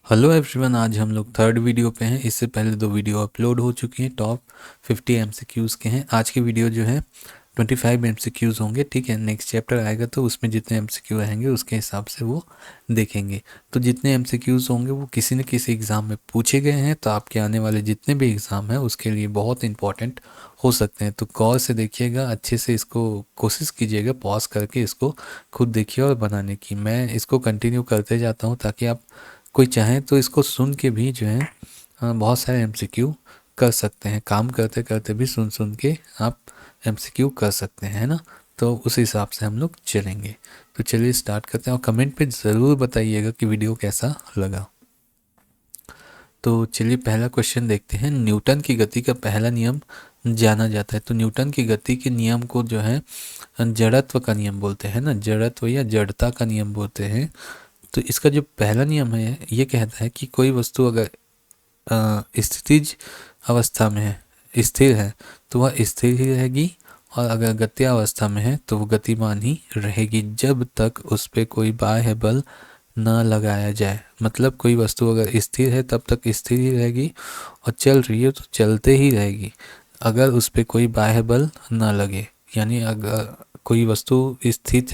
Hello everyone, आज हम लोग थर्ड वीडियो पे हैं। इससे पहले दो वीडियो अपलोड हो चुकी हैं, टॉप 50 एमसीक्यूज़ के हैं। आज के वीडियो जो है 25 एमसीक्यूज़ होंगे। ठीक है, नेक्स्ट चैप्टर आएगा तो उसमें जितने एमसीक्यू रहेंगे उसके हिसाब से वो देखेंगे। तो जितने एमसीक्यूज़ होंगे वो किसी न किसी एग्ज़ाम में पूछे गए हैं, तो आपके आने वाले जितने भी एग्ज़ाम हैं उसके लिए बहुत इंपॉर्टेंट हो सकते हैं। तो गौर से देखिएगा, अच्छे से इसको कोशिश कीजिएगा, पॉज करके इसको खुद देखिए और बनाने की। मैं इसको कंटिन्यू करते जाता हूँ ताकि आप कोई चाहे तो इसको सुन के भी जो है बहुत सारे एमसीक्यू कर सकते हैं। काम करते करते भी सुन सुन के आप एमसीक्यू कर सकते हैं, है ना। तो उस हिसाब से हम लोग चलेंगे। तो चलिए स्टार्ट करते हैं और कमेंट पे ज़रूर बताइएगा कि वीडियो कैसा लगा। तो चलिए पहला क्वेश्चन देखते हैं। न्यूटन की गति का पहला नियम जाना जाता है। तो न्यूटन की गति के नियम को जो है जड़त्व का नियम बोलते हैं ना, जड़त्व या जड़ता का नियम बोलते हैं। तो इसका जो पहला नियम है ये कहता है कि कोई वस्तु अगर स्थितिज अवस्था में है, स्थिर है, तो वह स्थिर ही रहेगी, और अगर गति अवस्था में है तो वो गतिमान ही रहेगी जब तक उस पर कोई बाह्य बल न लगाया जाए। मतलब कोई वस्तु अगर स्थिर है तब तक स्थिर ही रहेगी, और चल रही है तो चलते ही रहेगी अगर उस पर कोई बाह्य बल न लगे। यानी अगर कोई वस्तु स्थित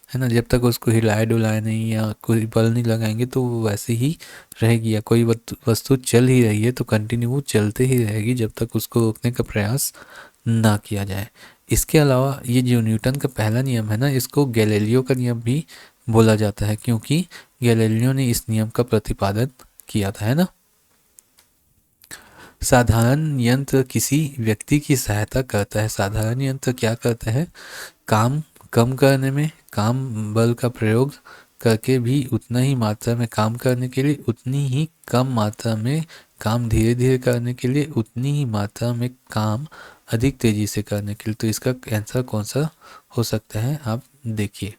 है ना, जब तक उसको हिलाए डुलाए नहीं या कोई बल नहीं लगाएंगे तो वो वैसे ही रहेगी। या कोई वस्तु चल ही रही है तो कंटिन्यू वो चलते ही रहेगी जब तक उसको रोकने का प्रयास ना किया जाए। इसके अलावा ये जो न्यूटन का पहला नियम है ना, इसको गैलीलियो का नियम भी बोला जाता है, क्योंकि गैलीलियो ने इस नियम का प्रतिपादन किया था, है ना। साधारण यंत्र किसी व्यक्ति की सहायता करता है। साधारण यंत्र क्या करता है? काम कम करने में, काम बल का प्रयोग करके भी उतना ही मात्रा में काम करने के लिए, उतनी ही कम मात्रा में काम धीरे धीरे करने के लिए, उतनी ही मात्रा में काम अधिक तेजी से करने के लिए। तो इसका आंसर कौन सा हो सकता है, आप देखिए।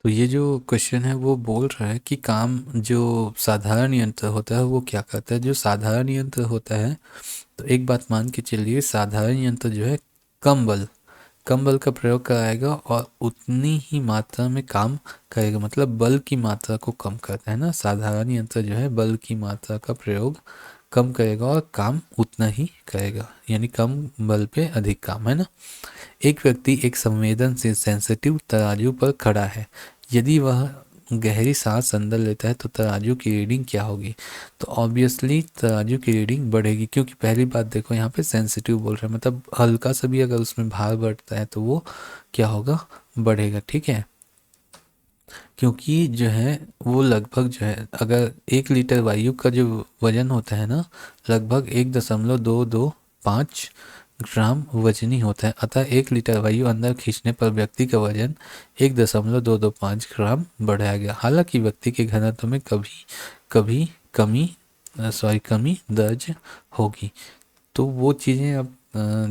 तो ये जो क्वेश्चन है वो बोल रहा है कि काम जो साधारण यंत्र होता है वो क्या करता है। जो साधारण यंत्र होता है, तो एक बात मान के चलिए, साधारण यंत्र जो है कम बल का प्रयोग कराएगा और उतनी ही मात्रा में काम करेगा। मतलब बल की मात्रा को कम करता है ना, साधारण यंत्र जो है बल की मात्रा का प्रयोग कम करेगा और काम उतना ही करेगा, यानी कम बल पे अधिक काम, है ना। एक व्यक्ति एक संवेदनशील सेंसिटिव तराजू पर खड़ा है। यदि वह गहरी सांस अंदर लेता है तो तराजू की रीडिंग क्या होगी? तो ऑब्वियसली तराजू की रीडिंग बढ़ेगी, क्योंकि पहली बात देखो यहाँ पे सेंसिटिव बोल रहे हैं, मतलब हल्का सा भी अगर उसमें भार बढ़ता है तो वो क्या होगा? बढ़ेगा। ठीक है, क्योंकि जो है वो लगभग जो है, अगर 1 लीटर वायु का जो वजन होता है ना, लगभग 1.225 ग्राम वजनी होता है। अतः 1 लीटर वायु अंदर खींचने पर व्यक्ति का वजन 1.225 ग्राम बढ़ाया गया। हालांकि व्यक्ति के घनत्व में कभी कभी कमी दर्ज होगी। तो वो चीज़ें अब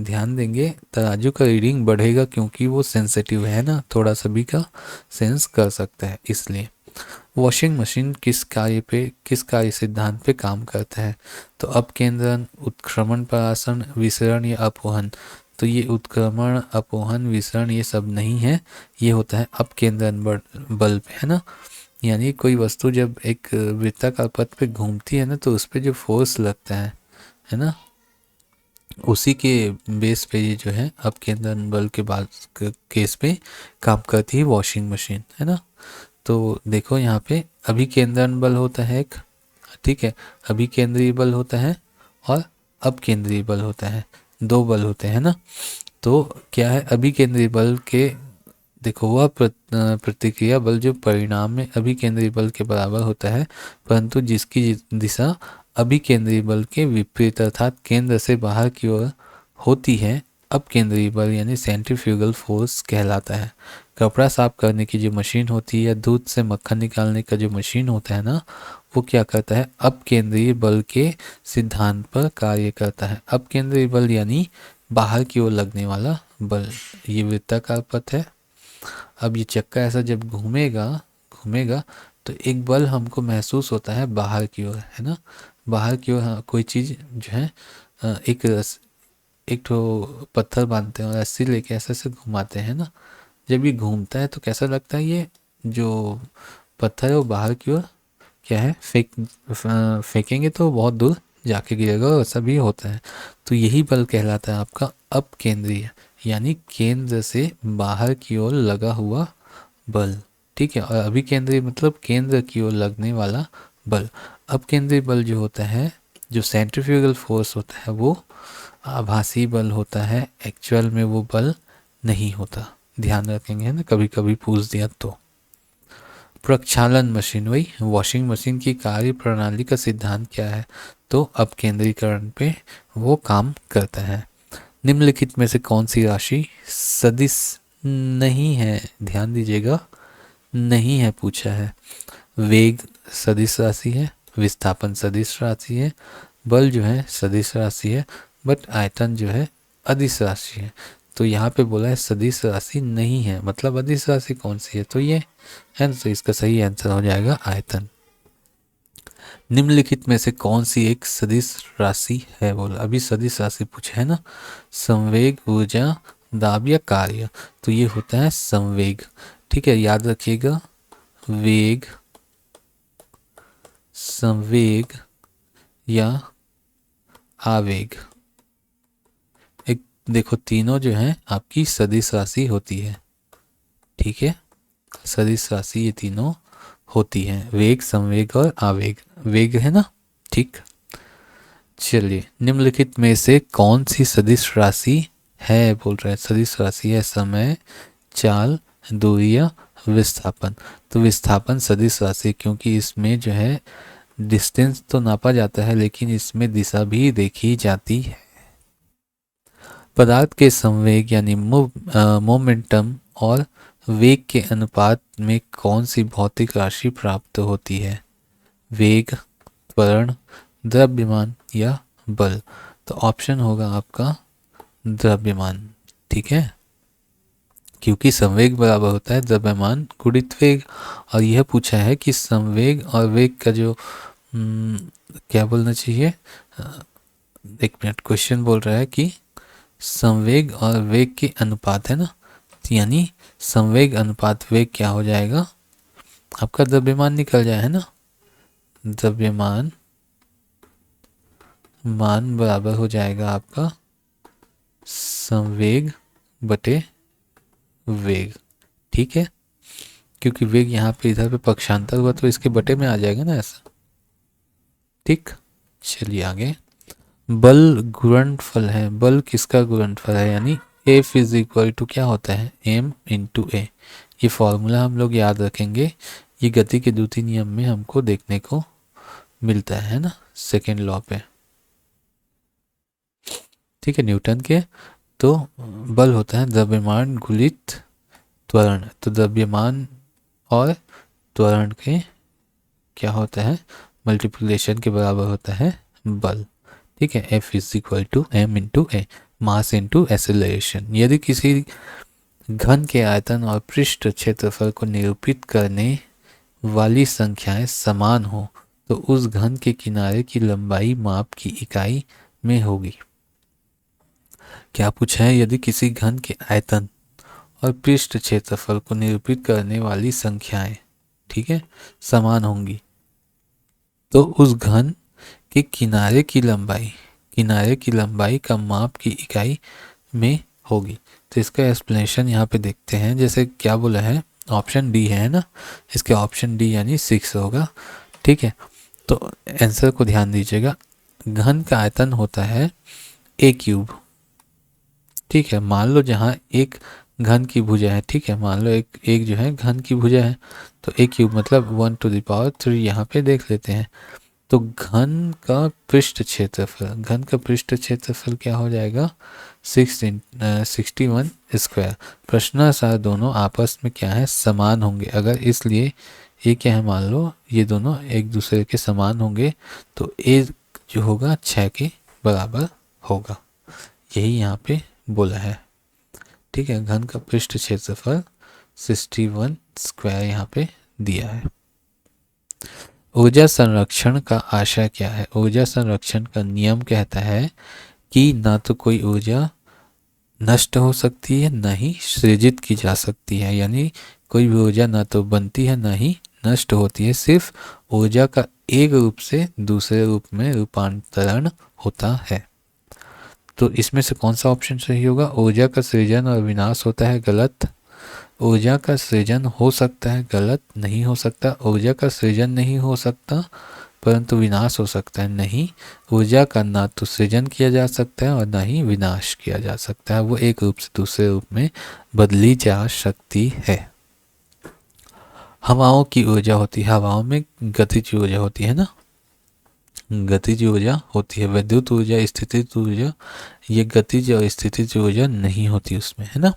ध्यान देंगे। तराजू का रीडिंग बढ़ेगा क्योंकि वो सेंसिटिव है ना, थोड़ा सा भी का सेंस कर सकता है, इसलिए। वॉशिंग मशीन किस कार्य सिद्धांत पे काम करता है? तो अपकेंद्रण, उत्क्रमण परासरण, विसरण या अपवहन। तो ये उत्क्रमण, अपवहन, विसरण ये सब नहीं है, ये होता है अपकेंद्रण बल पे, है ना। यानी कोई वस्तु जब एक वृत्ताकार पथ पे घूमती है ना, तो उस पर जो फोर्स लगता है ना, उसी के बेस पे ये जो है अपकेंद्रण बल के बाद केस पे काम करती है वॉशिंग मशीन, है ना। तो देखो यहाँ पे अभिकेंद्रण बल होता है एक, ठीक है, अभिकेंद्रीय बल होता है और अपकेंद्रीय बल होता है, दो बल होते हैं ना। तो क्या है अभिकेंद्रीय बल के, देखो वह प्रतिक्रिया बल जो परिणाम में अभिकेंद्रीय बल के बराबर होता है, परंतु जिसकी दिशा अभिकेंद्रीय बल के विपरीत अर्थात केंद्र से बाहर की ओर होती है, अपकेंद्रीय बल यानी सेंट्रीफ्यूगल फोर्स कहलाता है। कपड़ा साफ करने की जो मशीन होती है या दूध से मक्खन निकालने का जो मशीन होता है ना, वो क्या करता है? अपकेंद्रीय बल के सिद्धांत पर कार्य करता है। अपकेंद्रीय बल यानी बाहर की ओर लगने वाला बल। ये वृत्ताकार पथ है। अब ये चक्का ऐसा जब घूमेगा घूमेगा तो एक बल हमको महसूस होता है बाहर की ओर, है ना। बाहर की ओर कोई चीज़ जो है एक ठो पत्थर बांधते हैं और रस्सी लेके ऐसे ऐसे घुमाते हैं ना। जब ये घूमता है तो कैसा लगता है? ये जो पत्थर है वो बाहर की ओर क्या है, फेंकेंगे तो बहुत दूर जाके गिरेगा, और ऐसा भी होता है। तो यही बल कहलाता है आपका अपकेंद्रीय, यानी केंद्र से बाहर की ओर लगा हुआ बल। ठीक है, और अभिकेंद्रीय मतलब केंद्र की ओर लगने वाला बल। अपकेंद्रीय बल जो होता है, जो सेंट्रीफ्यूगल फोर्स होता है, वो आभासी बल होता है, एक्चुअल में वो बल नहीं होता। ध्यान रखेंगे ना, कभी कभी पूछ दिया तो। प्रक्षालन मशीन, वही वॉशिंग मशीन की कार्य प्रणाली का सिद्धांत क्या है, तो अपकेंद्रीकरण पे वो काम करता है। निम्नलिखित में से कौन सी राशि सदिश नहीं है, ध्यान दीजिएगा, नहीं है पूछा है। वेग सदिश राशि है, विस्थापन सदिश राशि है, बल जो है सदिश राशि है, बट आयतन जो है अदिश राशि है। तो यहाँ पे बोला है सदिश राशि नहीं है, मतलब अदिश राशि कौन सी है, तो ये है ना, तो इसका सही आंसर हो जाएगा आयतन। निम्नलिखित में से कौन सी एक सदिश राशि है, बोला अभी सदिश राशि पूछे है ना, संवेग, ऊर्जा, दाब या कार्य, तो ये होता है संवेग। ठीक है, याद रखिएगा, वेग, संवेग या आवेग, एक देखो तीनों जो है आपकी सदिश राशि होती है। ठीक है, सदिश राशि ये तीनों होती हैं, वेग, संवेग और आवेग। वेग है ना, ठीक। चलिए, निम्नलिखित में से कौन सी सदिश राशि है, बोल रहे हैं सदिश राशि है, समय, चाल, दूरी या विस्थापन। तो विस्थापन सदिश राशि, क्योंकि इसमें जो है डिस्टेंस तो नापा जाता है, लेकिन इसमें दिशा भी देखी जाती है। पदार्थ के संवेग यानी मोमेंटम और वेग के अनुपात में कौन सी भौतिक राशि प्राप्त होती है, वेग, त्वरण, द्रव्यमान या बल। तो ऑप्शन होगा आपका द्रव्यमान। ठीक है, क्योंकि संवेग बराबर होता है द्रव्यमान गुणित वेग, और यह पूछा है कि संवेग और वेग का जो क्या बोलना चाहिए, एक मिनट, क्वेश्चन बोल रहा है कि संवेग और वेग के अनुपात है ना, यानी संवेग अनुपात वेग क्या हो जाएगा, आपका द्रव्यमान निकल जाए, है ना, द्रव्यमान मान बराबर हो जाएगा आपका संवेग बटे वेग। ठीक है, क्योंकि वेग यहाँ पे इधर पे पक्षांतर हुआ तो इसके बटे में आ जाएगा ना ऐसा। ठीक, चलिए आगे। बल गुणनफल है, बल किसका गुणनफल है, यानी F इज इक्वल टू क्या होता है, m इंटू ए। ये फॉर्मूला हम लोग याद रखेंगे, ये गति के द्वितीय नियम में हमको देखने को मिलता है ना, सेकेंड लॉ पे। ठीक है, न्यूटन के। तो बल होता है द्रव्यमान गुणित त्वरण, तो द्रव्यमान और त्वरण के क्या होता है, मल्टीप्लिकेशन के बराबर होता है बल। ठीक है, F is equal to m into a, mass into acceleration. यदि किसी घन के आयतन और पृष्ठ क्षेत्रफल को निरूपित करने वाली संख्याएं समान हो, तो उस घन के किनारे की लंबाई माप की इकाई में होगी। क्या पूछा है, यदि किसी घन के आयतन और पृष्ठ क्षेत्रफल को निरूपित करने वाली संख्याएं, ठीक है, समान होंगी, तो उस घन के किनारे की लंबाई का माप की इकाई में होगी। तो इसका एक्सप्लेनेशन यहाँ पे देखते हैं, जैसे क्या बोला है, ऑप्शन डी है ना, इसके ऑप्शन डी यानी 6 होगा। ठीक है, तो आंसर को ध्यान दीजिएगा, घन का आयतन होता है ए क्यूब। ठीक है, मान लो जहाँ एक घन की भुजा है, ठीक है, मान लो एक जो है घन की भुजा है, तो ए क्यूब मतलब 1⁻3 यहाँ पे देख लेते हैं। तो घन का पृष्ठ क्षेत्रफल क्या हो जाएगा, 61 स्क्वायर। प्रश्नानुसार दोनों आपस में क्या है, समान होंगे। अगर इसलिए ये क्या है, मान लो ये दोनों एक दूसरे के समान होंगे, तो ए जो होगा 6 के बराबर होगा, यही यहाँ पे बोला है। ठीक है, घन का पृष्ठ क्षेत्रफल 61 स्क्वायर यहाँ पे दिया है। ऊर्जा संरक्षण का आशय क्या है, ऊर्जा संरक्षण का नियम कहता है कि ना तो कोई ऊर्जा नष्ट हो सकती है, ना ही सृजित की जा सकती है, यानी कोई भी ऊर्जा ना तो बनती है ना ही नष्ट होती है, सिर्फ ऊर्जा का एक रूप से दूसरे रूप में रूपांतरण होता है। तो इसमें से कौन सा ऑप्शन सही होगा? ऊर्जा का सृजन और विनाश होता है, गलत। ऊर्जा का सृजन हो सकता है, गलत। नहीं हो सकता। ऊर्जा का सृजन नहीं हो सकता परंतु विनाश हो सकता है, नहीं। ऊर्जा का ना तो सृजन किया जा सकता है और ना ही विनाश किया जा सकता है, वो एक रूप से दूसरे रूप में बदली जा सकती है। हवाओं की ऊर्जा होती है, हवाओं में गतिज ऊर्जा होती है ना, गतिज ऊर्जा होती है। विद्युत ऊर्जा, स्थितिज ऊर्जा, ये गतिज और स्थितिज ऊर्जा नहीं होती उसमें, है ना।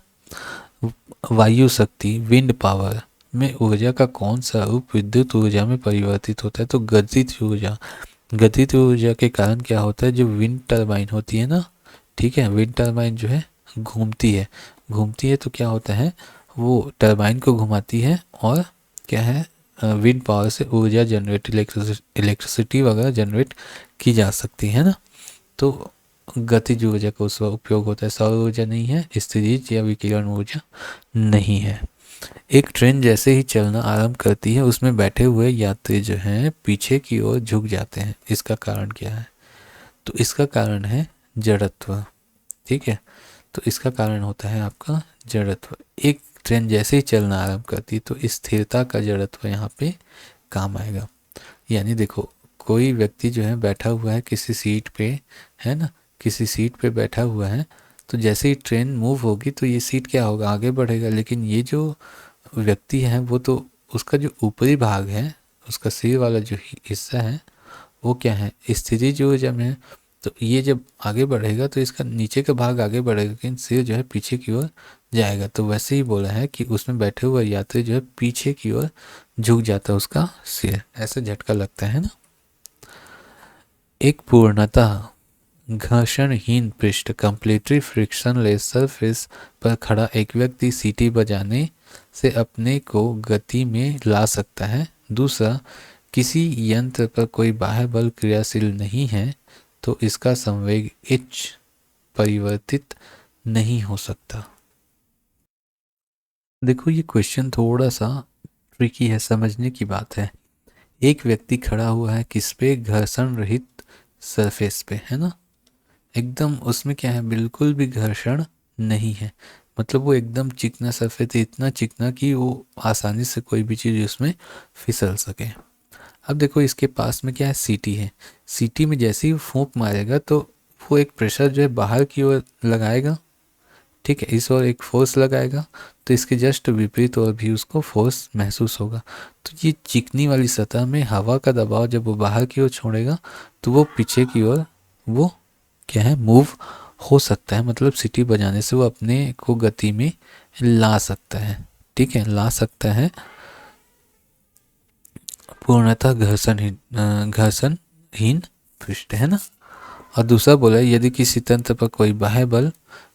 वायु शक्ति, विंड पावर में ऊर्जा का कौन सा रूप विद्युत ऊर्जा में परिवर्तित होता है? तो गतिज ऊर्जा। गतिज ऊर्जा के कारण क्या होता है, जो विंड टरबाइन होती है ना, ठीक है, विंड टरबाइन जो है घूमती है, घूमती है तो क्या होता है, वो टरबाइन को घुमाती है और क्या है, विंड पावर से ऊर्जा जनरेट, इलेक्ट्रिसिटी वगैरह जनरेट की जा सकती है ना। तो गतिज ऊर्जा का उसका उपयोग होता है, सौर ऊर्जा नहीं है, स्थितिज या विकिरण ऊर्जा नहीं है। एक ट्रेन जैसे ही चलना आरंभ करती है उसमें बैठे हुए यात्री जो हैं पीछे की ओर झुक जाते हैं, इसका कारण क्या है? तो इसका कारण है जड़त्व, ठीक है। तो इसका कारण होता है आपका जड़त्व। एक ट्रेन जैसे ही चलना आरंभ करती है तो स्थिरता का जड़त्व यहाँ पे काम आएगा। यानी देखो, कोई व्यक्ति जो है बैठा हुआ है किसी सीट पे, है ना, किसी सीट पे बैठा हुआ है, तो जैसे ही ट्रेन मूव होगी तो ये सीट क्या होगा, आगे बढ़ेगा। लेकिन ये जो व्यक्ति है वो तो, उसका जो ऊपरी भाग है, उसका सिर वाला जो हिस्सा है वो क्या है, स्थिति जो जब है, तो ये जब आगे बढ़ेगा तो इसका नीचे का भाग आगे बढ़ेगा लेकिन सिर जो है पीछे की ओर जाएगा। तो वैसे ही बोला है कि उसमें बैठे हुए यात्री जो है पीछे की ओर झुक जाता है उसका सिर, ऐसे झटका लगता है ना। एक पूर्णतः घर्षणहीन पृष्ठ, कंप्लीटली फ्रिक्शनलेस सरफेस पर खड़ा एक व्यक्ति सीटी बजाने से अपने को गति में ला सकता है। दूसरा, किसी यंत्र पर कोई बाह्य बल क्रियाशील नहीं है तो इसका संवेग एच परिवर्तित नहीं हो सकता। देखो ये क्वेश्चन थोड़ा सा ट्रिकी है, समझने की बात है। एक व्यक्ति खड़ा हुआ है किस पे, घर्षण रहित सरफेस पे, है ना, एकदम उसमें क्या है, बिल्कुल भी घर्षण नहीं है, मतलब वो एकदम चिकना सरफेस है, इतना चिकना कि वो आसानी से कोई भी चीज़ उसमें फिसल सके। अब देखो इसके पास में क्या है, सीटी है। सीटी में जैसे ही फूंक मारेगा तो वो एक प्रेशर जो है बाहर की ओर लगाएगा, ठीक है, इस ओर एक फोर्स लगाएगा, तो इसके जस्ट विपरीत और भी उसको फोर्स महसूस होगा। तो ये चिकनी वाली सतह में हवा का दबाव जब वो बाहर की ओर छोड़ेगा तो वो पीछे की ओर वो क्या है, मूव हो सकता है, मतलब सीटी बजाने से वो अपने को गति में ला सकता है, ठीक है, ला सकता है। पूर्णतः घर्षणहीन पृष्ठ, है ना। और दूसरा बोला यदि किसी तंत्र पर कोई बाह्य बल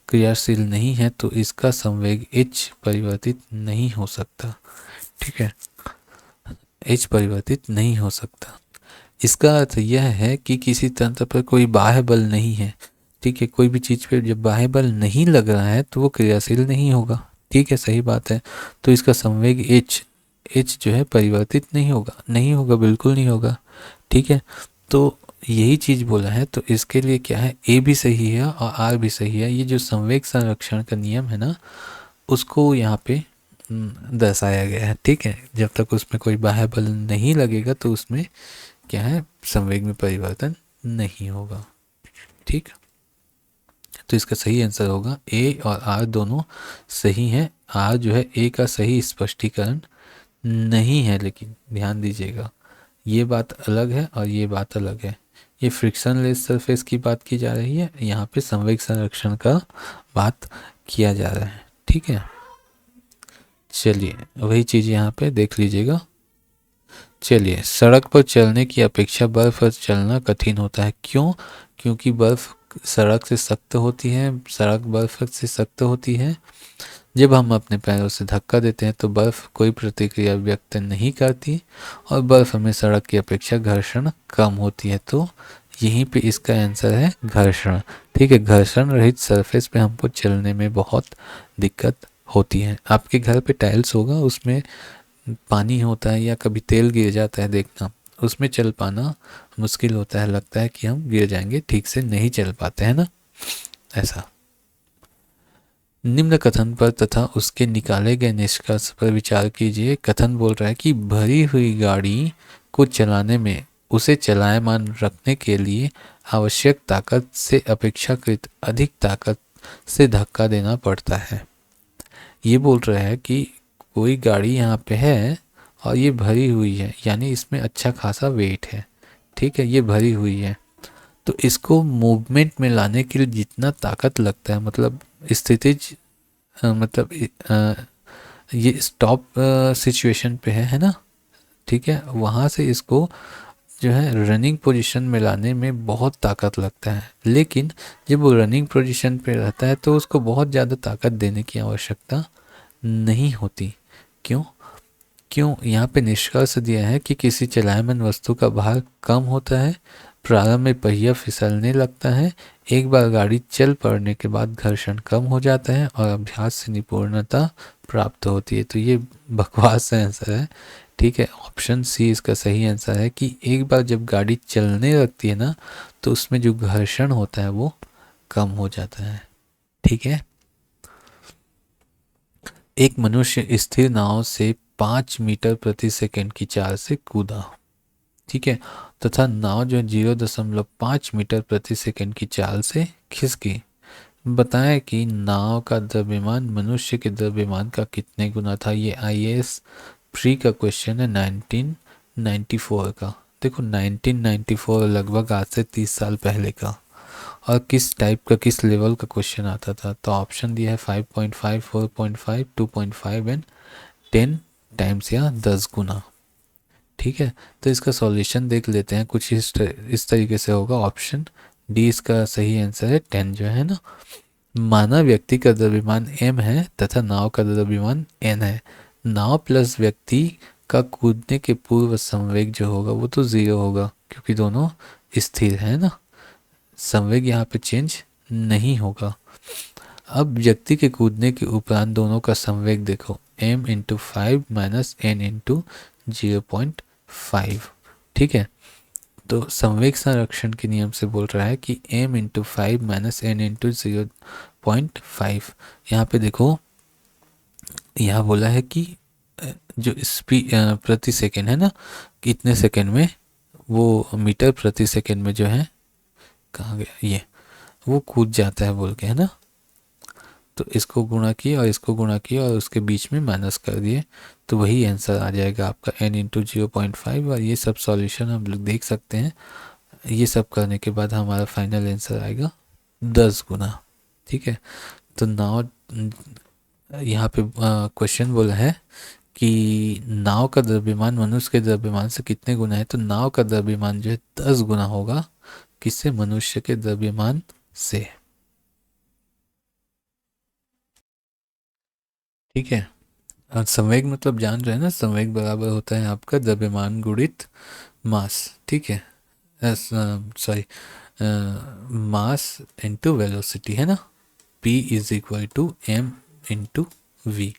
क्रियाशील नहीं है तो इसका संवेग एच परिवर्तित नहीं हो सकता, ठीक है, एच परिवर्तित नहीं हो सकता। इसका अर्थ यह है कि किसी तंत्र पर कोई बाह्य बल नहीं है, ठीक है, कोई भी चीज़ पे जब बाह्य बल नहीं लग रहा है तो वो क्रियाशील नहीं होगा, ठीक है, सही बात है। तो इसका संवेग एच, एच जो है परिवर्तित नहीं होगा, नहीं होगा, बिल्कुल नहीं होगा, ठीक है। तो यही चीज़ बोला है, तो इसके लिए क्या है, ए भी सही है और आर भी सही है। ये जो संवेग संरक्षण का नियम है ना, उसको यहाँ पे दर्शाया गया है, ठीक है। जब तक उसमें कोई बाह्य बल नहीं लगेगा तो उसमें क्या है, संवेग में परिवर्तन नहीं होगा, ठीक। तो इसका सही आंसर होगा ए और आर दोनों सही हैं। आर जो है ए का सही स्पष्टीकरण नहीं है, लेकिन ध्यान दीजिएगा ये बात अलग है और ये बात अलग है। ये फ्रिक्शनलेस सरफेस की बात की जा रही है, यहाँ पे संवेग संरक्षण का बात किया जा रहा है, ठीक है। चलिए वही चीज़ यहाँ पे देख लीजिएगा। चलिए, सड़क पर चलने की अपेक्षा बर्फ पर चलना कठिन होता है, क्यों? क्योंकि बर्फ सड़क से सख्त होती है, सड़क बर्फ से सख्त होती है। जब हम अपने पैरों से धक्का देते हैं तो बर्फ कोई प्रतिक्रिया व्यक्त नहीं करती और बर्फ में सड़क की अपेक्षा घर्षण कम होती है। तो यहीं पे इसका आंसर है घर्षण, ठीक है। घर्षण रहित सरफेस पे हमको चलने में बहुत दिक्कत होती है। आपके घर पे टाइल्स होगा, उसमें पानी होता है या कभी तेल गिर जाता है देखना, उसमें चल पाना मुश्किल होता है, लगता है कि हम गिर जाएंगे, ठीक से नहीं चल पाते हैं ना, ऐसा। निम्न कथन पर तथा उसके निकाले गए निष्कर्ष पर विचार कीजिए। कथन बोल रहा है कि भरी हुई गाड़ी को चलाने में उसे चलायमान रखने के लिए आवश्यक ताकत से अपेक्षाकृत अधिक ताकत से धक्का देना पड़ता है। ये बोल रहा है कि कोई गाड़ी यहाँ पे है और ये भरी हुई है, यानी इसमें अच्छा खासा वेट है, ठीक है, ये भरी हुई है, तो इसको मूवमेंट में लाने के लिए जितना ताकत लगता है, मतलब स्थितिज मतलब ये स्टॉप सिचुएशन पे है ना, ठीक है, वहाँ से इसको जो है रनिंग पोजीशन में लाने में बहुत ताकत लगता है। लेकिन जब वो रनिंग पोजीशन पे रहता है तो उसको बहुत ज़्यादा ताकत देने की आवश्यकता नहीं होती। क्यों? यहाँ पे निष्कर्ष दिया है कि किसी चलायमान वस्तु का भार कम होता है, प्रारंभ में पहिया फिसलने लगता है, एक बार गाड़ी चल पड़ने के बाद घर्षण कम हो जाता है और अभ्यास से निपुणता प्राप्त होती है। तो ये बकवास आंसर है, ठीक है। ऑप्शन सी इसका सही आंसर है कि एक बार जब गाड़ी चलने लगती है ना, तो उसमें जो घर्षण होता है वो कम हो जाता है, ठीक है। एक मनुष्य स्थिर नाव से 5 मीटर प्रति सेकंड की चाल से कूदा, ठीक है, तथा नाव जो 0.5 मीटर प्रति सेकंड की चाल से खिसकी। बताएं कि नाव का द्रव्यमान मनुष्य के द्रव्यमान का कितने गुना था। ये आईएएस प्री का क्वेश्चन है 1994 का। देखो 1994 लगभग आज से 30 साल पहले का। और किस टाइप का, किस लेवल का क्वेश्चन आता था, तो ऑप्शन दिया है 5.5, 4.5, 2.5 एंड 10 टाइम्स या 10 गुना, ठीक है। तो इसका सॉल्यूशन देख लेते हैं, कुछ इस तरीके से होगा। ऑप्शन डी इसका सही आंसर है, 10 जो है ना। माना व्यक्ति का द्रव्यमान m है तथा नाव का द्रव्यमान n है। नाव प्लस व्यक्ति का कूदने के पूर्व संवेग जो होगा वो तो 0 होगा, क्योंकि दोनों स्थिर है ना, संवेग यहाँ पे चेंज नहीं होगा। अब व्यक्ति के कूदने के उपरांत दोनों का संवेग देखो, m into 5 minus n into 0.5, ठीक है। तो संवेग संरक्षण के नियम से बोल रहा है कि m into 5 minus n into 0.5। यहाँ पे देखो, यहाँ बोला है कि जो स्पीड प्रति सेकंड है ना, कितने सेकंड में, वो मीटर प्रति सेकंड में जो है, कहाँ गया ये, वो कूद जाता है बोल के, है ना। तो इसको गुणा किए और इसको गुणा किए और उसके बीच में माइनस कर दिए, तो वही आंसर आ जाएगा आपका n इंटू 0.5। और ये सब सॉल्यूशन हम लोग देख सकते हैं। ये सब करने के बाद हमारा फाइनल आंसर आएगा 10 गुना, ठीक है। तो नाव, यहाँ पे क्वेश्चन बोला है कि नाव का द्रव्यमान मनुष्य के द्रव्यमान से कितने गुना है, तो नाव का द्रव्यमान जो है 10 गुना होगा, किससे, मनुष्य के द्रव्यमान से, ठीक है। और संवेग मतलब जान रहे हैं ना, संवेग बराबर होता है आपका द्रव्यमान गुणित मास, ठीक है, सॉरी, मास इंटू वेलोसिटी, है ना। P is equal to m into v.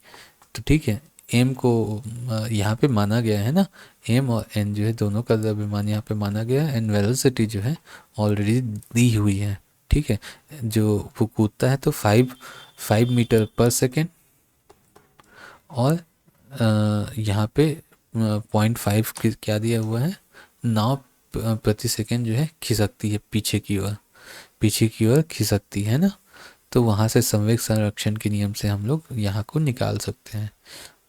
तो ठीक है, m को यहाँ पे माना गया है ना, m और n जो है दोनों का द्रव्यमान यहाँ पे माना गया है, एंड वेलोसिटी जो है ऑलरेडी दी हुई है, ठीक है। जो वो कूदता है तो 5 मीटर पर सेकेंड, और यहाँ पे 0.5 क्या दिया हुआ है, नाव प्रति सेकेंड जो है खिसकती है पीछे की ओर, पीछे की ओर खिसकती है ना। तो वहाँ से संवेग संरक्षण के नियम से हम लोग यहाँ को निकाल सकते हैं,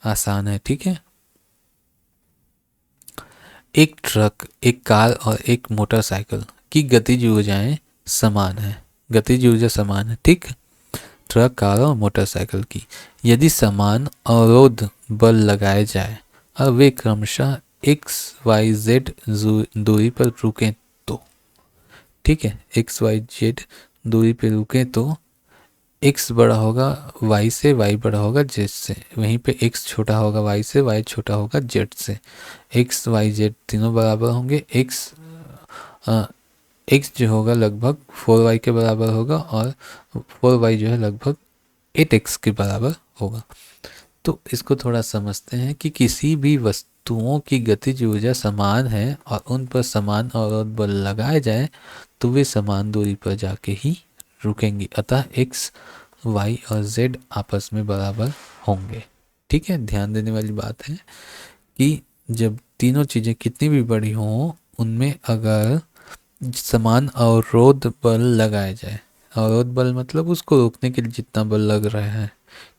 आसान है, ठीक है। एक ट्रक, एक कार और एक मोटरसाइकिल की गतिज ऊर्जाएं समान है, गतिज ऊर्जा समान है, ठीक। ट्रक, कार और मोटरसाइकिल की यदि समान अवरोध बल लगाए जाए और वे क्रमशः एक्स वाई जेड दूरी पर रुकें तो, ठीक है, एक्स वाई जेड दूरी पर रुकें तो x बड़ा होगा y से, y बड़ा होगा z से, वहीं पे x छोटा होगा y से, y छोटा होगा z से। x y z तीनों बराबर होंगे, x जो होगा लगभग 4y के बराबर होगा और 4y जो है लगभग 8x के बराबर होगा। तो इसको थोड़ा समझते हैं कि किसी भी वस्तुओं की गतिज ऊर्जा समान है और उन पर समान अवरोध बल लगाए जाए तो वे समान दूरी पर जाके ही रुकेंगी, अतः x, y और z आपस में बराबर होंगे। ठीक है, ध्यान देने वाली बात है कि जब तीनों चीज़ें कितनी भी बड़ी हों, उनमें अगर समान अवरोध बल लगाया जाए, अवरोध बल मतलब उसको रोकने के लिए जितना बल लग रहा है,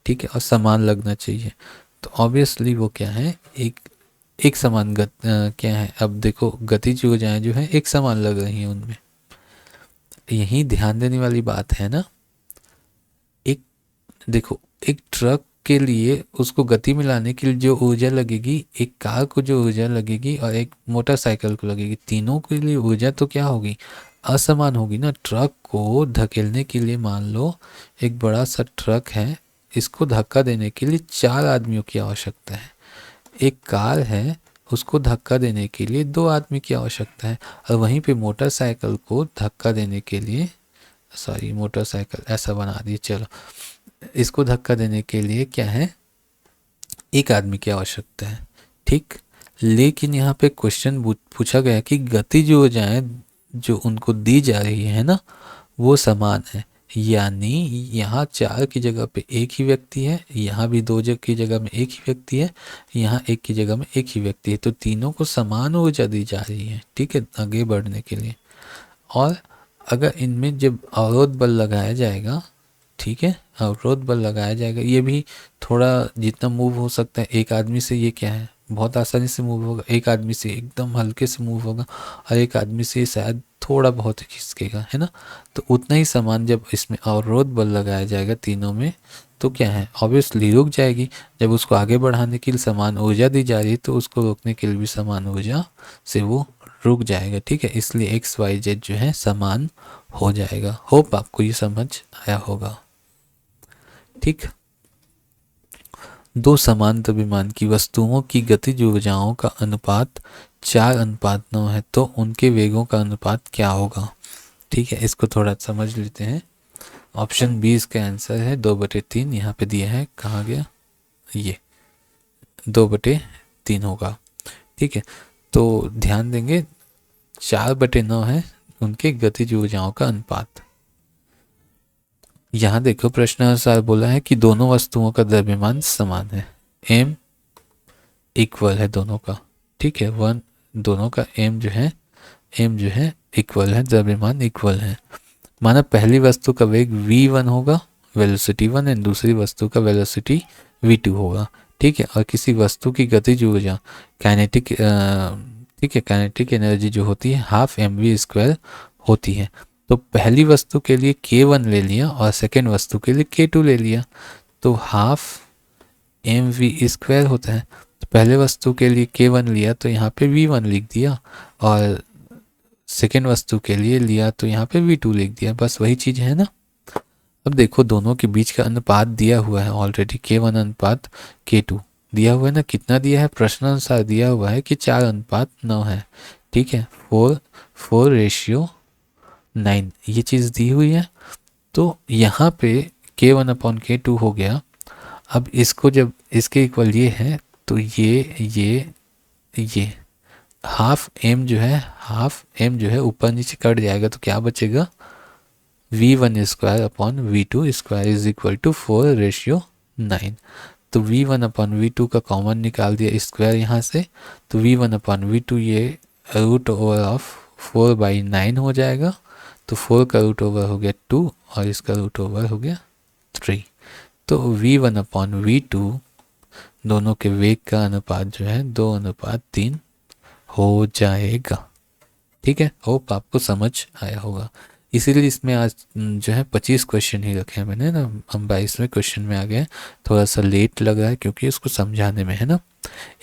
ठीक है, और समान लगना चाहिए, तो ऑब्वियसली वो क्या है, एक समान क्या है, अब देखो गतिज ऊर्जाएं जो है एक समान लग रही हैं उनमें, यही ध्यान देने वाली बात है ना। एक देखो, एक ट्रक के लिए उसको गति में लाने के लिए जो ऊर्जा लगेगी, एक कार को जो ऊर्जा लगेगी और एक मोटरसाइकिल को लगेगी, तीनों के लिए ऊर्जा तो क्या होगी, असमान होगी ना। ट्रक को धकेलने के लिए मान लो एक बड़ा सा ट्रक है, इसको धक्का देने के लिए 4 आदमियों की आवश्यकता है। एक कार है, उसको धक्का देने के लिए 2 आदमी की आवश्यकता है। और वहीं पे मोटरसाइकिल को धक्का देने के लिए, सॉरी मोटरसाइकिल ऐसा बना दिए, चलो इसको धक्का देने के लिए क्या है, 1 आदमी की आवश्यकता है। ठीक, लेकिन यहाँ पे क्वेश्चन पूछा गया कि गति जो ऊर्जाएं जो उनको दी जा रही है ना, वो समान है, यानी यहाँ 4 की जगह पे 1 ही व्यक्ति है, यहाँ भी 2 की जगह में 1 ही व्यक्ति है, यहाँ 1 की जगह में 1 ही व्यक्ति है, तो तीनों को समान ऊर्जा दी जा रही है, ठीक है, आगे बढ़ने के लिए। और अगर इनमें जब अवरोध बल लगाया जाएगा, ठीक है, अवरोध बल लगाया जाएगा, ये भी थोड़ा जितना मूव हो सकता है, एक आदमी से ये क्या है बहुत आसानी से मूव होगा, एक आदमी से एकदम हल्के से मूव होगा, और एक आदमी से शायद थोड़ा बहुत खिसकेगा, है ना। तो उतना ही सामान जब इसमें अवरोध बल लगाया जाएगा तीनों में, तो क्या है, ऑब्वियसली रुक जाएगी। जब उसको आगे बढ़ाने के लिए समान ऊर्जा दी जा रही है, तो उसको रोकने के लिए भी समान ऊर्जा से वो रुक जाएगा, ठीक है। इसलिए एक्स वाई जेड जो है समान हो जाएगा। होप आपको ये समझ आया होगा। ठीक, 2 समान द्रव्यमान की वस्तुओं की गतिज ऊर्जाओं का अनुपात 4:9 है, तो उनके वेगों का अनुपात क्या होगा। ठीक है, इसको थोड़ा समझ लेते हैं। ऑप्शन 20 का आंसर है 2/3, यहाँ पे दिया है, कहाँ गया, ये 2/3 होगा। ठीक है, तो ध्यान देंगे 4/9 है उनके गतिज ऊर्जाओं का अनुपात। यहाँ देखो प्रश्न अनुसार बोला है कि दोनों वस्तुओं का द्रव्यमान समान है, m इक्वल है दोनों का, ठीक है, वन दोनों का m जो है इक्वल है, द्रव्यमान इक्वल है। माना पहली वस्तु का वेग v1 होगा, वेलोसिटी 1, एंड दूसरी वस्तु का वेलोसिटी v2 होगा, ठीक है। और किसी वस्तु की गतिज ऊर्जा काइनेटिक, ठीक है, काइनेटिक एनर्जी जो होती है ½mv² होती है। तो पहली वस्तु के लिए k1 ले लिया और सेकेंड वस्तु के लिए k2 ले लिया, तो ½mv² होता है। तो पहले वस्तु के लिए k1 लिया तो यहाँ पे v1 लिख दिया, और सेकेंड वस्तु के लिए लिया तो यहाँ पे v2 लिख दिया, बस वही चीज़ है ना। अब देखो दोनों के बीच का अनुपात दिया हुआ है ऑलरेडी, k1 अनुपात k2 दिया हुआ है ना, कितना दिया है, प्रश्नानुसार दिया हुआ है कि 4:9 है, ठीक है, 4:9 ये चीज़ दी हुई है। तो यहाँ पे k1/k2 हो गया। अब इसको जब इसके इक्वल ये है, तो ये ½ m जो है ऊपर नीचे कट जाएगा, तो क्या बचेगा, v1² इज इक्वल टू 4:9। तो v1/v2 का कॉमन निकाल दिया स्क्वायर यहाँ से, तो v1/v2 ये √4/9 हो जाएगा, तो 4 का √ओवर हो गया 2 और इसका √ओवर हो गया 3। तो v1/v2 दोनों के वेग का अनुपात जो है 2:3 हो जाएगा। ठीक है, होप आपको समझ आया होगा। इसीलिए इसमें आज जो है 25 क्वेश्चन ही रखे हैं मैंने ना, हम 22वें क्वेश्चन में आ गए। थोड़ा सा लेट लग रहा है क्योंकि इसको समझाने में है ना।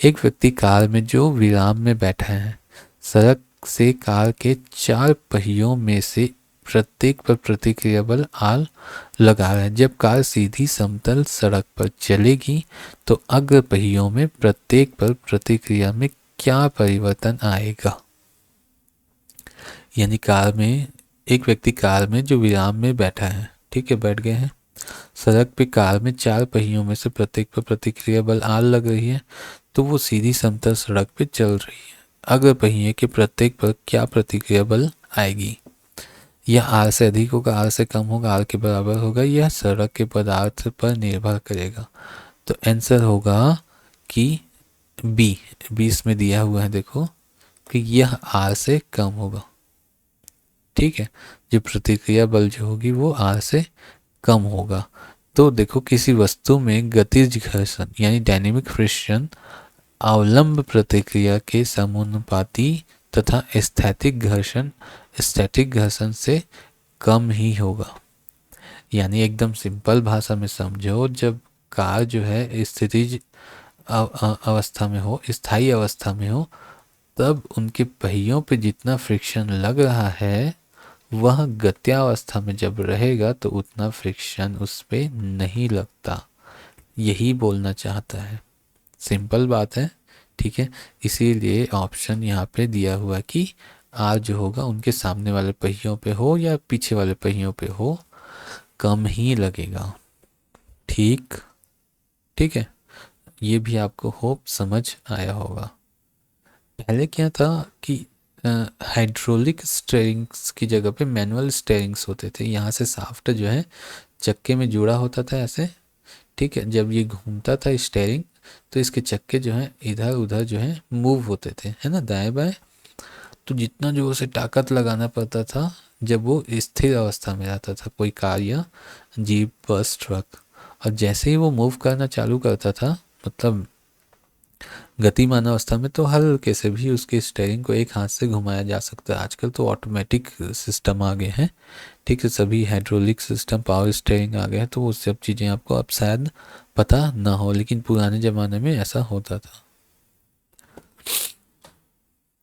एक व्यक्ति कार में जो विराम में बैठा है, सड़क से कार के 4 पहियों में से प्रत्येक पर प्रतिक्रिया बल आल लगा रहा है। जब कार सीधी समतल सड़क पर चलेगी तो अग्र पहियों में प्रत्येक पर प्रतिक्रिया में क्या परिवर्तन आएगा। यानी कार में एक व्यक्ति कार में जो विराम में बैठा है, ठीक है, बैठ गए हैं, सड़क पे कार में 4 पहियों में से प्रत्येक पर प्रतिक्रिया बल R लग रही है, तो वो सीधी समतल सड़क पे चल रही है। अगर पहिए के प्रत्येक पर क्या प्रतिक्रिया बल आएगी? यह R से अधिक होगा, R से कम होगा, R के बराबर होगा, यह सड़क के पदार्थ पर निर्भर करेगा। तो आंसर होगा कि बी। बी इसमें दिया हुआ है, देखो कि यह R से कम होगा। ठीक है, जो प्रतिक्रिया बल जो होगी वो R से कम होगा। तो देखो, किसी वस्तु में गतिज घर्षण यानी डायनेमिक फ्रिक्शन अवलंब प्रतिक्रिया के समानुपाती तथा स्थैतिक घर्षण से कम ही होगा। यानी एकदम सिंपल भाषा में समझो, जब कार जो है स्थितिज अवस्था में हो, स्थायी अवस्था में हो, तब उनके पहियों पे जितना फ्रिक्शन लग रहा है वह गत्यावस्था में जब रहेगा तो उतना फ्रिक्शन उस पे नहीं लगता। यही बोलना चाहता है, सिंपल बात है। ठीक है, इसीलिए ऑप्शन यहाँ पे दिया हुआ कि आर जो होगा उनके सामने वाले पहियों पे हो या पीछे वाले पहियों पे हो, कम ही लगेगा। ठीक ठीक है, ये भी आपको होप समझ आया होगा। पहले क्या था कि हाइड्रोलिक स्टेयरिंग्स की जगह पे मैनुअल स्टेयरिंग्स होते थे। यहाँ से शाफ्ट जो है चक्के में जुड़ा होता था ऐसे। ठीक है, जब ये घूमता था स्टेयरिंग तो इसके चक्के जो हैं इधर उधर जो है मूव होते थे, है ना, दाएं बाएं। तो जितना जो उसे ताकत लगाना पड़ता था जब वो स्थिर अवस्था में रहता था, कोई कार या जीप बस ट्रक, और जैसे ही वो मूव करना चालू करता था, मतलब गतिमान अवस्था में, तो हल्के से भी उसके स्टेयरिंग को एक हाथ से घुमाया जा सकता है। आजकल तो ऑटोमेटिक सिस्टम आ गए हैं। ठीक है, सभी हाइड्रोलिक सिस्टम, पावर स्टेयरिंग आ गए हैं, तो वो सब चीज़ें आपको अब शायद पता ना हो, लेकिन पुराने ज़माने में ऐसा होता था।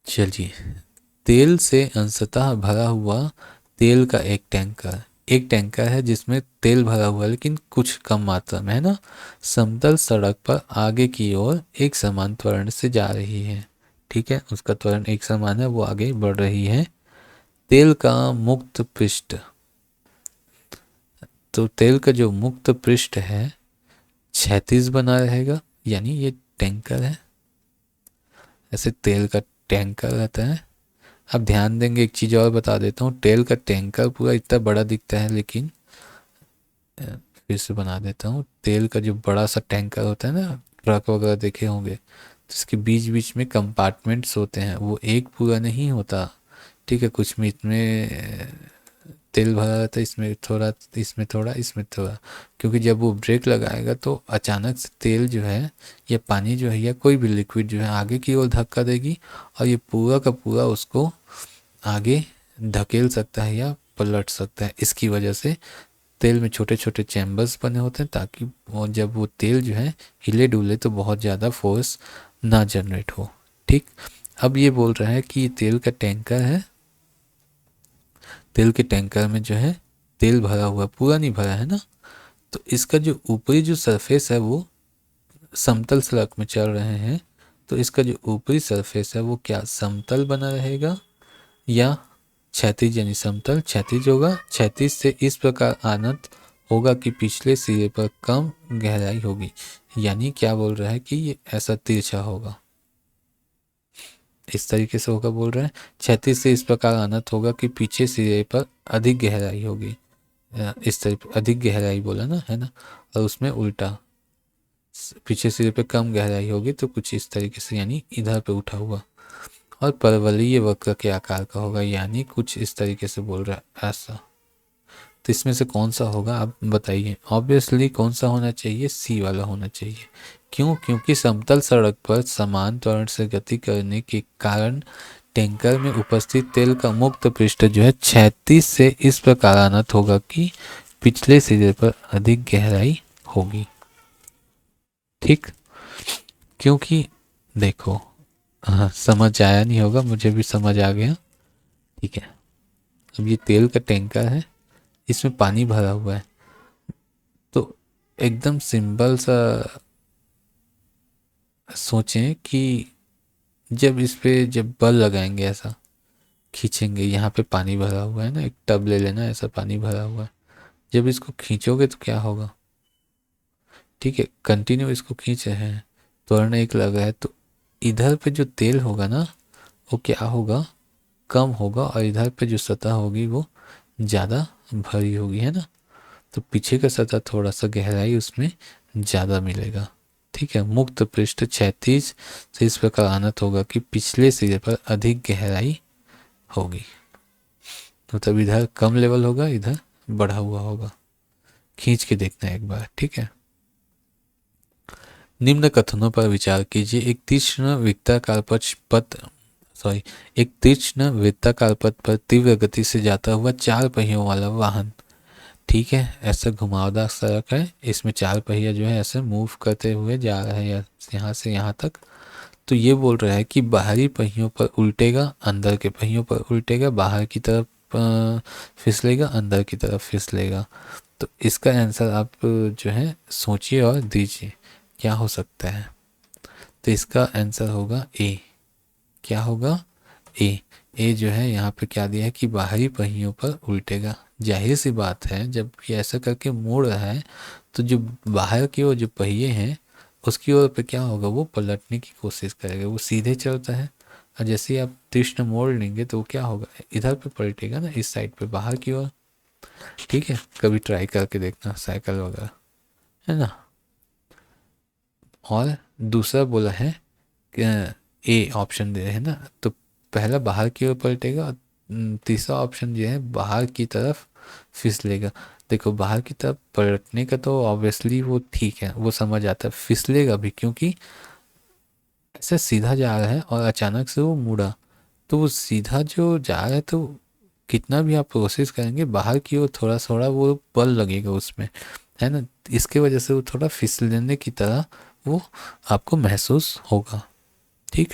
चलिए, तेल से अंशतः भरा हुआ तेल का एक टैंकर है जिसमें तेल भरा हुआ है लेकिन कुछ कम मात्रा में, है ना, समतल सड़क पर आगे की ओर एक समान त्वरण से जा रही है। ठीक है, उसका त्वरण एक समान है, वो आगे बढ़ रही है। तेल का मुक्त पृष्ठ, तो तेल का जो मुक्त पृष्ठ है क्षैतिज बना रहेगा, यानी ये टैंकर है, ऐसे तेल का टैंकर रहता है। अब ध्यान देंगे, एक चीज़ और बता देता हूँ, तेल का टैंकर पूरा इतना बड़ा दिखता है, लेकिन फिर से बना देता हूँ, तेल का जो बड़ा सा टैंकर होता है ना, ट्रक वगैरह देखे होंगे, तो इसके बीच बीच में कंपार्टमेंट्स होते हैं, वो एक पूरा नहीं होता। ठीक है, कुछ में इसमें तेल भरा रहता है, इसमें थोड़ा, इसमें थोड़ा, इसमें थोड़ा, क्योंकि जब वो ब्रेक लगाएगा तो अचानक से तेल जो है या पानी जो है या कोई भी लिक्विड जो है आगे की ओर धक्का देगी और ये पूरा का पूरा उसको आगे धकेल सकता है या पलट सकता है। इसकी वजह से तेल में छोटे छोटे चैम्बर्स बने होते हैं, ताकि वो जब वो तेल जो है हिले डुले तो बहुत ज़्यादा फोर्स ना जनरेट हो। ठीक, अब ये बोल रहा है कि ये तेल का टैंकर है, तेल के टैंकर में जो है तेल भरा हुआ, पूरा नहीं भरा है ना, तो इसका जो ऊपरी जो सरफेस है वो समतल सड़क में चल रहे हैं, तो इसका जो ऊपरी सरफेस है वो क्या समतल बना रहेगा या क्षैतिज, यानी समतल क्षैतिज होगा। क्षैतिज से इस प्रकार आनत होगा कि पिछले सिरे पर कम गहराई होगी, यानी क्या बोल रहा है कि ये ऐसा तिरछा होगा, इस तरीके से होगा, बोल रहा है क्षैतिज से इस प्रकार आनत होगा कि पीछे सिरे पर अधिक गहराई होगी। इस तरीके अधिक गहराई बोला ना, है ना, और उसमें उल्टा पीछे सिरे पे कम गहराई होगी, तो कुछ इस तरीके से, यानी इधर पे उठा हुआ, और परवलयीय वक्र के आकार का होगा, यानी कुछ इस तरीके से बोल रहा है ऐसा। तो इसमें से कौन सा होगा आप बताइए। ऑब्वियसली कौन सा होना चाहिए, सी वाला होना चाहिए। क्यों? क्योंकि समतल सड़क पर समान त्वरण से गति करने के कारण टैंकर में उपस्थित तेल का मुक्त पृष्ठ जो है क्षैतिज से इस प्रकार आनत होगा कि पिछले सिरे पर अधिक गहराई होगी। ठीक, क्योंकि देखो, हाँ समझ आया नहीं होगा, मुझे भी समझ आ गया। ठीक है, अब ये तेल का टैंकर है, इसमें पानी भरा हुआ है, तो एकदम सिंपल सा सोचें कि जब इस पे जब बल लगाएंगे, ऐसा खींचेंगे, यहाँ पे पानी भरा हुआ है ना, एक टब ले लेना, ऐसा पानी भरा हुआ है, जब इसको खींचोगे तो क्या होगा, ठीक है, कंटिन्यू इसको खींच रहे हैं, त्वरण एक लगा है, तो इधर पे जो तेल होगा ना वो क्या होगा, कम होगा, और इधर पे जो सतह होगी वो ज़्यादा भरी होगी, है ना। तो पीछे का सतह थोड़ा सा गहराई उसमें ज़्यादा मिलेगा, ठीक है। मुक्त पृष्ठ क्षैतिज से इस प्रकार आनत होगा कि पिछले सिरे पर अधिक गहराई होगी, मतलब इधर कम लेवल होगा, इधर बढ़ा हुआ होगा। खींच के देखना है एक बार, ठीक है। निम्न कथनों पर विचार कीजिए। एक तीक्ष्ण वृत्ताकार पथ सॉरी एक तीक्ष्ण वृत्ताकार पथ पर तीव्र गति से जाता हुआ 4 पहियों वाला वाहन, ठीक है, ऐसा घुमावदार सड़क है, इसमें 4 पहिया जो है ऐसे मूव करते हुए जा रहा है यहाँ से यहाँ तक। तो ये बोल रहा है कि बाहरी पहियों पर उल्टेगा, अंदर के पहियों पर उल्टेगा, बाहर की तरफ फिसलेगा, अंदर की तरफ फिसलेगा। तो इसका आंसर आप जो है सोचिए और दीजिए, क्या हो सकता है। तो इसका आंसर होगा ए। क्या होगा, ए। ए जो है यहाँ पे क्या दिया है कि बाहरी पहियों पर उल्टेगा। जाहिर सी बात है जब ये ऐसा करके मोड़ रहा है तो जो बाहर की ओर जो पहिए हैं उसकी ओर पे क्या होगा, वो पलटने की कोशिश करेगा, वो सीधे चलता है, और जैसे ही आप तीक्ष्ण मोड़ लेंगे तो वो क्या होगा, इधर पे पलटेगा ना, इस साइड पे बाहर की ओर, ठीक है। कभी ट्राई करके देखना साइकिल वगैरह, है ना। और दूसरा बोला है ए ऑप्शन दे रहे हैं ना, तो पहला बाहर की ओर पलटेगा, और तीसरा ऑप्शन जो है बाहर की तरफ फिसलेगा। देखो बाहर की तरफ पलटने का तो ऑब्वियसली वो ठीक है, वो समझ आता है, फिसलेगा भी क्योंकि ऐसे सीधा जा रहा है और अचानक से वो मुड़ा, तो वो सीधा जो जा रहा है तो कितना भी आप कोशिश करेंगे बाहर की ओर थोड़ा थोड़ा वो बल लगेगा उसमें, है ना। इसके वजह से वो थोड़ा फिसलने की तरह वो आपको महसूस होगा, ठीक।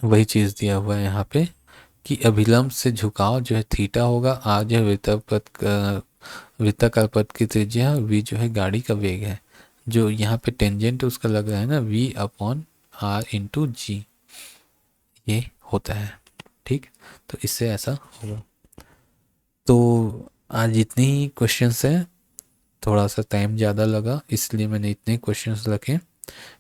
वही चीज़ दिया हुआ है यहाँ पे कि अभिलंब से झुकाव जो है थीटा होगा, आर जो है वृत्ताकार पथ की त्रिज्या, वी जो है गाड़ी का वेग है, जो यहाँ पे टेंजेंट उसका लग रहा है ना, वी अपॉन आर इंटू जी, ये होता है, ठीक। तो इससे ऐसा होगा। तो आज इतने ही क्वेश्चंस हैं, थोड़ा सा टाइम ज़्यादा लगा इसलिए मैंने इतने क्वेश्चंस रखे,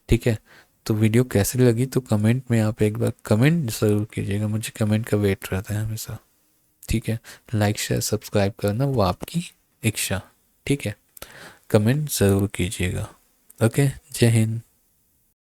ठीक है। तो वीडियो कैसी लगी तो कमेंट में आप एक बार कमेंट ज़रूर कीजिएगा, मुझे कमेंट का वेट रहता है हमेशा, ठीक है। लाइक शेयर सब्सक्राइब करना वो आपकी इच्छा, ठीक है। कमेंट ज़रूर कीजिएगा। ओके, जय हिंद।